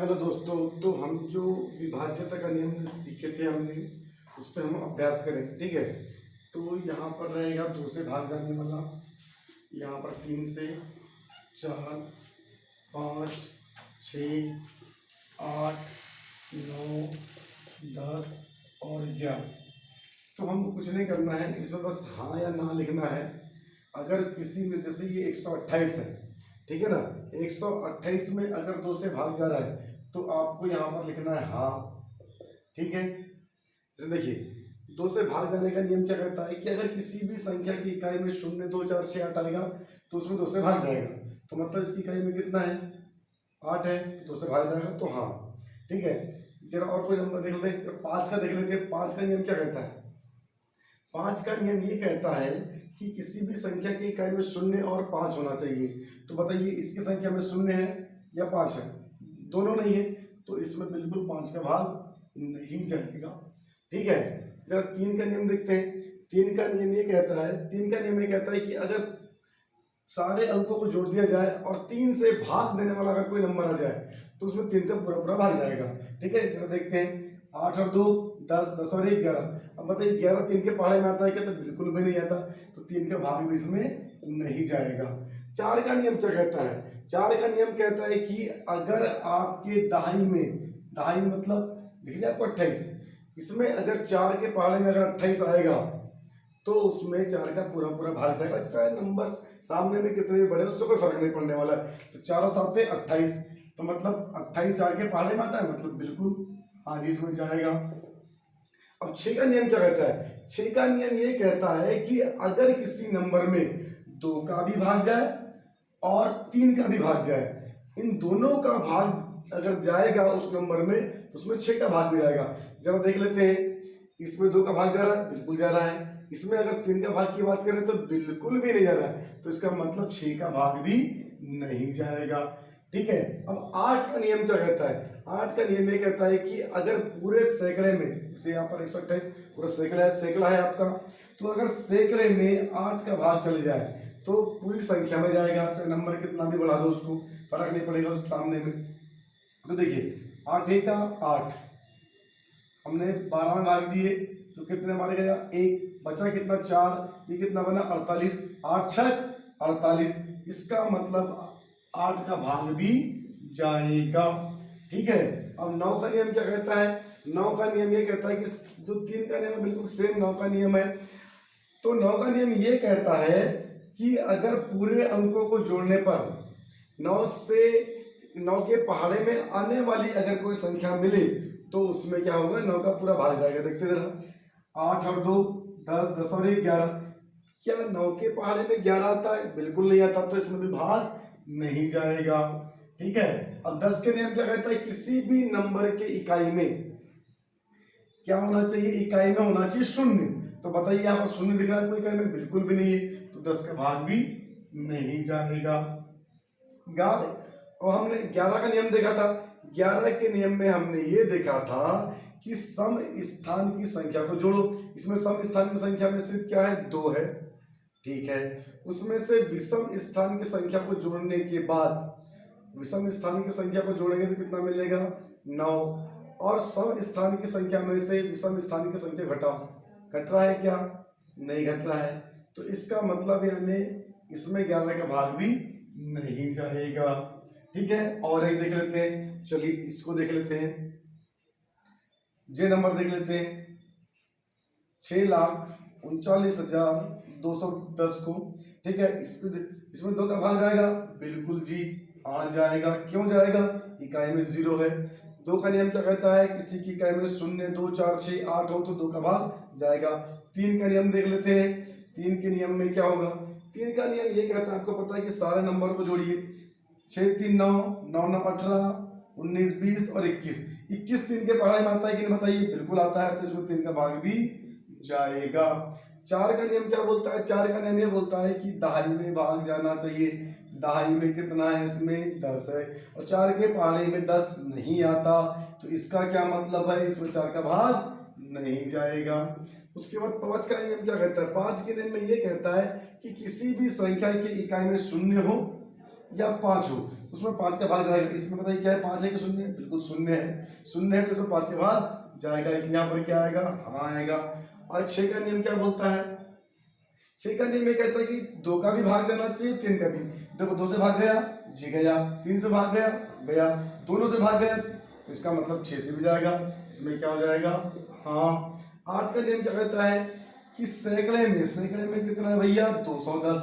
Hello दोस्तों, तो हम जो विभाज्यता का नियम सीखे थे हमने उस पर हम अभ्यास करें। ठीक है, तो यहाँ पर रहेगा 2 से भाग जाने वाला, यहाँ पर 3 से 4 5 6 8 9 10 और 11। तो हमको कुछ नहीं करना है, इसमें बस हाँ या ना लिखना है। अगर किसी में जैसे ये 128 है, ठीक है ना, 128 में अगर 2 से भाग जा रहा है तो आपको यहाँ पर लिखना है हाँ। ठीक है, जैसे देखिए 2 से भाग जाने का नियम क्या कहता है कि अगर किसी भी संख्या की इकाई में 0 2 4 6 8 आएगा तो उसमें 2 से भाग जाएगा। तो मतलब इसकी इकाई में कितना है, 8 है, तो 2 से भाग जाएगा तो हाँ। ठीक है, जरा और कोई नंबर देख लेते हैं, 5 का देख लेते हैं। 5 का नियम क्या कहता है? 5 का नियम ये कहता है कि किसी भी संख्या की इकाई में 0 और 5 होना चाहिए। तो बताइए इसकी संख्या में 0 है या 5 है? दोनों नहीं है, तो इसमें बिल्कुल 5 का भाग नहीं जाएगा। ठीक है, जरा 3 का नियम देखते हैं। 3 का नियम ये कहता है, 3 का नियम ये कहता है कि अगर सारे अंकों को जोड़ दिया जाए और 3 से भाग देने वाला अगर कोई नंबर आ जाए तो उसमें 3 का पूरा पूरा भाग जाएगा। ठीक है, जरा देखते हैं। 8 और 2 10, 10 और 1 11। अब बताइए 11 3 के पहाड़े में आता है क्या? तो बिल्कुल भी नहीं आता, तो 3 का भाग भी इसमें नहीं जाएगा। 4 का नियम क्या कहता है? 4 का नियम कहता है कि अगर आपके दहाई मतलब दिख रहा है आपको 28, इसमें अगर 4 के पहाड़े में अगर 28 आएगा तो उसमें 4 का पूरा पूरा भाग जाएगा। चाहे नंबर सामने में कितने भी बड़े उससे कोई फर्क नहीं पड़ने वाला है। तो 4 7 28, तो मतलब 28 4 के पहाड़े में आता है, मतलब बिल्कुल हाँ जी इसमें जाएगा। अब 6 का नियम क्या कहता है? 6 का नियम ये कहता है कि अगर किसी नंबर में 2 का भी भाग जाए और 3 का भी भाग जाए, इन दोनों का भाग अगर जाएगा उस नंबर में तो उसमें 6 का भाग भी आएगा। जरा देख लेते हैं, इसमें 2 का भाग जा रहा है, बिल्कुल जा रहा है। इसमें अगर 3 का भाग की बात करें तो बिल्कुल भी नहीं जा रहा है, तो इसका मतलब 6 का भाग भी नहीं जाएगा। ठीक है, अब 8 का नियम क्या कहता है? 8 का नियम ये कहता है कि अगर पूरे सैकड़े में, जैसे यहाँ पर 128 पूरा सैकड़ा है आपका, तो अगर सैकड़े में 8 का भाग चले जाए तो पूरी संख्या में जाएगा। चाहे नंबर कितना भी बढ़ा दो उसको फर्क नहीं पड़ेगा उस सामने में। तो देखिए 8 का 8, हमने 12 में भाग दिए तो कितने मारे गया? 1 बचा, कितना 4, ये कितना बना 48, 8 6 48, इसका मतलब 8 का भाग भी जाएगा। ठीक है, अब 9 का नियम क्या कहता है? 9 का नियम ये कहता है कि जो 3 का नियम है बिल्कुल सेम 9 का नियम है। तो 9 का नियम ये कहता है कि अगर पूरे अंकों को जोड़ने पर 9 के पहाड़े में आने वाली अगर कोई संख्या मिले तो उसमें क्या होगा? 9 का पूरा भाग जाएगा। देखते जरा, 8 और 2 10, 10 और 1 11। क्या 9 के पहाड़े में 11 आता है? बिल्कुल नहीं आता, तो इसमें भी भाग नहीं जाएगा। ठीक है, अब 10 के नियम क्या कहता है? किसी भी नंबर के इकाई में क्या होना चाहिए? इकाई में होना चाहिए 0। तो बताइए यहाँ पर 0 दिख रहा है कोई इकाई में? बिल्कुल भी नहीं है, तो 10 का भाग भी नहीं जाएगा। और हमने 11 का नियम देखा था। 11 के नियम में हमने ये देखा था कि सम स्थान की संख्या को जोड़ो। इसमें सम स्थान की संख्या में सिर्फ क्या है? 2 है। ठीक है, उसमें से विषम स्थान की संख्या को जोड़ने के बाद, विषम स्थान की संख्या को जोड़ेंगे तो कितना मिलेगा? 9। और सम स्थान की संख्या में से विषम स्थान की संख्या घटाओ। घट रहा है क्या? नहीं घट रहा है, तो इसका मतलब यानी इसमें 11 का भाग भी नहीं जाएगा। ठीक है, और एक देख लेते हैं, चलिए इसको देख लेते हैं। जे नंबर देख लेते हैं, 6,39,210 को। ठीक है, इसमें 2 का भाग जाएगा? बिल्कुल जी हाँ जाएगा। क्यों जाएगा? इकाई में 0 है। 2 का नियम क्या कहता है? किसी की इकाई में 0 2 4 6 8 हो तो 2 का भाग जाएगा। 3 का नियम देख लेते हैं। 3 के नियम में क्या होगा? 3 का नियम ये कहता है, आपको पता है कि सारे नंबर को जोड़िए। 6 3 9 9 9 18 19 20 और 21। 21 3 के पहाड़े में आता है कि नहीं बताइए? बिल्कुल आता है, तो इसमें 3 का भाग भी जाएगा। 4 का नियम क्या बोलता है? 4 का नियम ये बोलता है कि दहाई में भाग जाना चाहिए। दहाई में कितना है? इसमें 10 है, और 4 के पहाड़े में 10 नहीं आता, तो इसका क्या मतलब है? इसमें 4 का भाग नहीं जाएगा। उसके बाद 5 का नियम क्या कहता है? 5 के नियम में ये कहता है कि किसी भी संख्या की इकाई में 0 हो या 5 हो, उसमें 5 का भाग जाएगा। इसमें बताइए क्या है, 5 है कि शून्य है? बिल्कुल शून्य है, शून्य है तो इसमें 5 का भाग जाएगा, इसलिए यहाँ पर क्या आएगा, हाँ आएगा। और 6 का नियम क्या बोलता है, 6 का नियम ये कहता है कि 2 का भी भाग जाना चाहिए, 3 का भी। देखो 2 से भाग गया जी गया, 3 से भाग गया गया, दोनों से भाग गया, तो इसका मतलब 6 से भी जाएगा, इसमें क्या हो जाएगा, हाँ। 8 का नियम क्या कहता है कि सैकड़े में कितना है भैया, 210।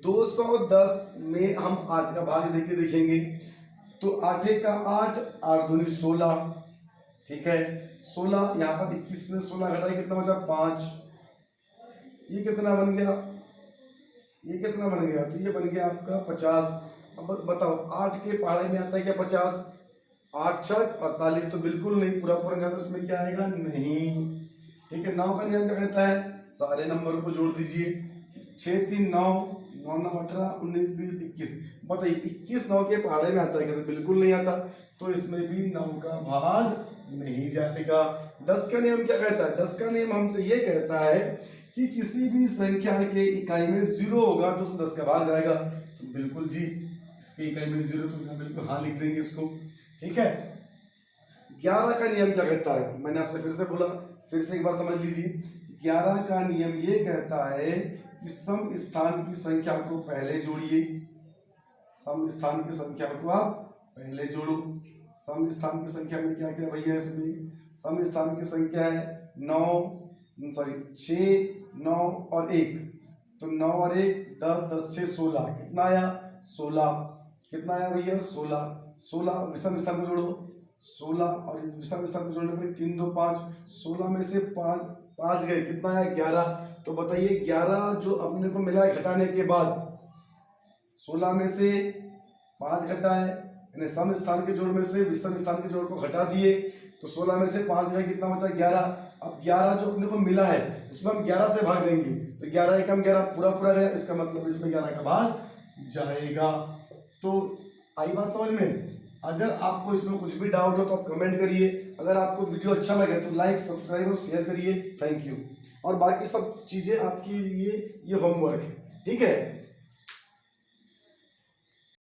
210 में हम 8 का भाग देके देखेंगे, तो 8 का 8, 8 दूनी 16, ठीक है। 16 यहाँ पर 21 में 16 घटाए कितना बचा, 5। ये कितना बन गया, ये कितना बन गया, तो ये बन गया आपका 50। अब बताओ 8 के पहाड़े में आता है क्या 50, 8 छक 48, तो बिल्कुल नहीं, पूरा पूरा तो इसमें क्या आएगा, नहीं, ठीक है। 9 का नियम क्या कहता है, सारे नंबर को जोड़ दीजिए, 6 3 9, 9 9 18, 19 20 21। बताइए 21 9 के पहाड़े में आता है क्या, तो बिल्कुल नहीं आता, तो इसमें भी 9 का भाग नहीं जाएगा। 10 का नियम क्या कहता है, 10 का नियम हमसे ये कहता है कि किसी भी संख्या के इकाई में 0 होगा तो उसमें 10 का भाग जाएगा, तो बिल्कुल जी इसकी इकाई में 0, तो बिल्कुल हाँ लिख देंगे इसको, ठीक है। 11 का नियम क्या कहता है, मैंने आपसे फिर से बोला, फिर से एक बार समझ लीजिए। 11 का नियम ये कहता है कि सम स्थान की संख्या को पहले जोड़िए, सम स्थान की संख्या को आप पहले जोड़ो। सम स्थान की संख्या में क्या क्या भैया, इसमें सम स्थान की संख्या है 6 9 और 1, तो 9 और 1 10 10 6 16, कितना आया 16, कितना आया भैया 16। 16 विषम स्थान को जोड़ो, 16 और विषम स्थान को जोड़ने पर 3 2 5, 16 में से 5 गए, कितना आया 11। तो बताइए 11 जो अपने को मिला है घटाने के बाद, 16 में से 5 घटाए, यानी सम स्थान के जोड़ में से विषम स्थान के जोड़ को घटा दिए, तो 16 में से 5 गए, कितना बचा 11। अब 11 जो अपने को मिला है उसमें हम 11 से भाग देंगे, तो 11 एकम 11 पूरा पूरा गया, इसका मतलब इसमें 11 का भाग जाएगा। तो आई बात समझ में। अगर आपको इसमें कुछ भी डाउट हो तो आप कमेंट करिए, अगर आपको वीडियो अच्छा लगे तो लाइक सब्सक्राइब और शेयर करिए, थैंक यू। और बाकी सब चीज़ें आपके लिए ये होमवर्क है, ठीक है।